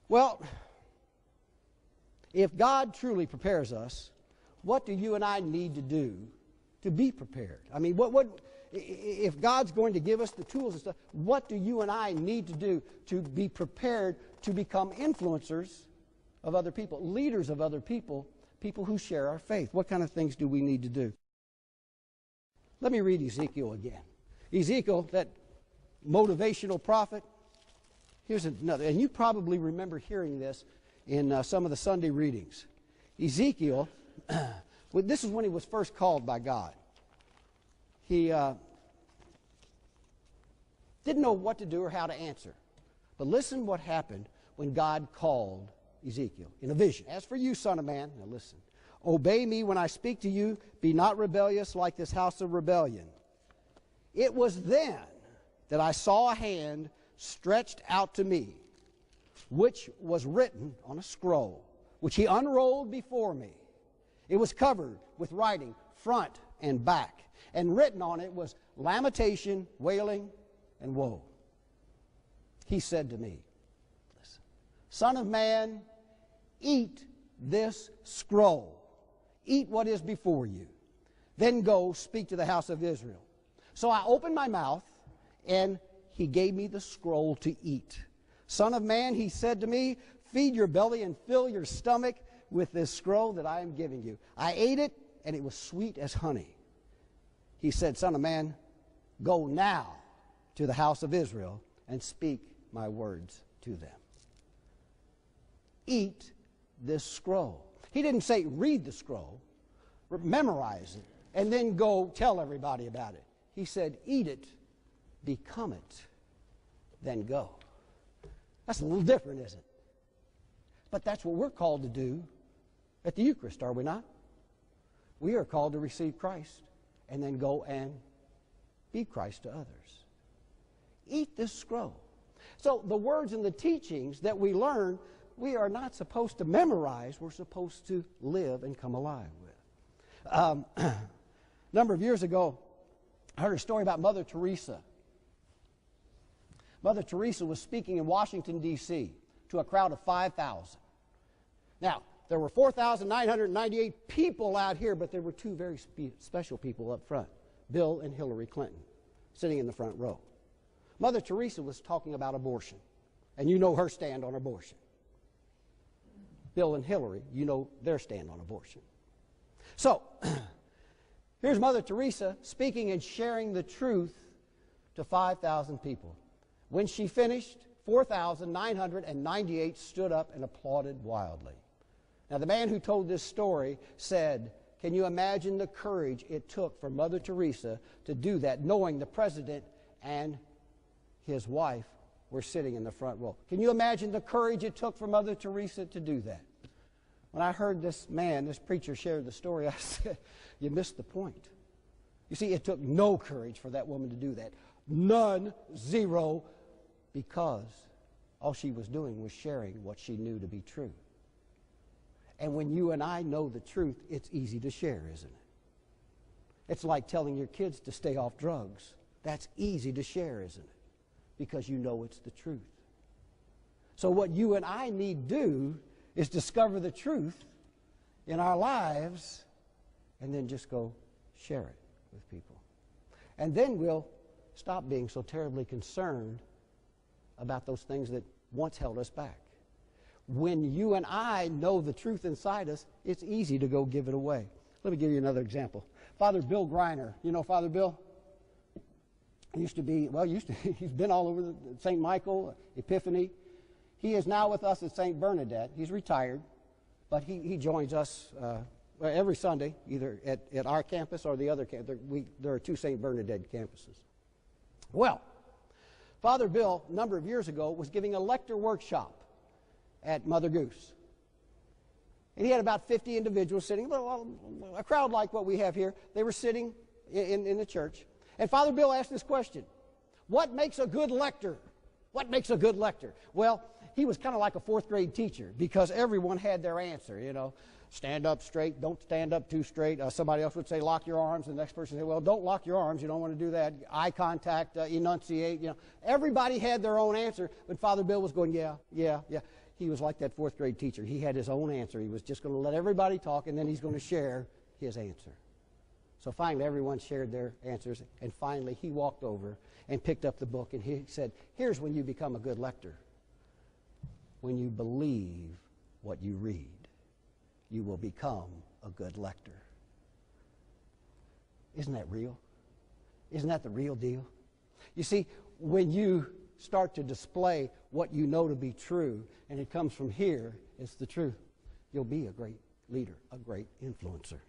Well, if God truly prepares us, what do you and I need to do to be prepared? I mean, if God's going to give us the tools and stuff, what do you and I need to do to be prepared to become influencers of other people, leaders of other people, people who share our faith? What kind of things do we need to do? Let me read Ezekiel again. Ezekiel, that motivational prophet. Here's another, and you probably remember hearing this in some of the Sunday readings. Ezekiel, this is when he was first called by God. He didn't know what to do or how to answer. But listen what happened when God called Ezekiel in a vision. As for you, son of man, now listen, obey me when I speak to you. Be not rebellious like this house of rebellion. It was then that I saw a hand stretched out to me, which was written on a scroll, which he unrolled before me. It was covered with writing, front and back, and written on it was lamentation, wailing, and woe. He said to me, listen, son of man, eat this scroll. Eat what is before you. Then go speak to the house of Israel. So I opened my mouth, and he gave me the scroll to eat. Son of man, he said to me, feed your belly and fill your stomach with this scroll that I am giving you. I ate it, and it was sweet as honey. He said, son of man, go now to the house of Israel and speak my words to them. Eat this scroll. He didn't say read the scroll, memorize it, and then go tell everybody about it. He said eat it, become it, then go. That's a little different, isn't it? But that's what we're called to do at the Eucharist, are we not? We are called to receive Christ and then go and be Christ to others. Eat this scroll. So the words and the teachings that we learn, we are not supposed to memorize. We're supposed to live and come alive with. A number of years ago, I heard a story about Mother Teresa. Mother Teresa was speaking in Washington, D.C. to a crowd of 5,000. Now, there were 4,998 people out here, but there were two very special people up front, Bill and Hillary Clinton, sitting in the front row. Mother Teresa was talking about abortion, and you know her stand on abortion. Bill and Hillary, you know their stand on abortion. So, here's Mother Teresa speaking and sharing the truth to 5,000 people. When she finished, 4,998 stood up and applauded wildly. Now, the man who told this story said, can you imagine the courage it took for Mother Teresa to do that, knowing the president and his wife were sitting in the front row? Can you imagine the courage it took for Mother Teresa to do that? When I heard this man, this preacher, share the story, I said, you missed the point. You see, it took no courage for that woman to do that. None, zero, because all she was doing was sharing what she knew to be true. And when you and I know the truth, it's easy to share, isn't it? It's like telling your kids to stay off drugs. That's easy to share, isn't it? Because you know it's the truth. So what you and I need to do is discover the truth in our lives and then just go share it with people. And then we'll stop being so terribly concerned about those things that once held us back. When you and I know the truth inside us, it's easy to go give it away. Let me give you another example. Father Bill Griner. You know Father Bill? He used to be, he's been all over St. Michael, Epiphany. He is now with us at St. Bernadette. He's retired, but he joins us every Sunday, either at our campus or the other campus. There are two St. Bernadette campuses. Well, Father Bill, a number of years ago, was giving a lecture workshop at Mother Goose. And he had about 50 individuals sitting, a crowd like what we have here. They were sitting in the church. And Father Bill asked this question, what makes a good lector? What makes a good lector? Well, he was kind of like a fourth grade teacher because everyone had their answer, you know. Stand up straight, don't stand up too straight. Somebody else would say lock your arms, and the next person would say, well, don't lock your arms, you don't want to do that. Eye contact, enunciate, you know. Everybody had their own answer, but Father Bill was going, yeah. he was like that fourth grade teacher. He had his own answer. He was just going to let everybody talk, and then he's going to share his answer. So finally, everyone shared their answers, and finally he walked over and picked up the book, and he said, here's when you become a good lector. When you believe what you read, you will become a good lector. Isn't that real? Isn't that the real deal? You see, when you start to display what you know to be true, and it comes from here, it's the truth, you'll be a great leader, a great influencer.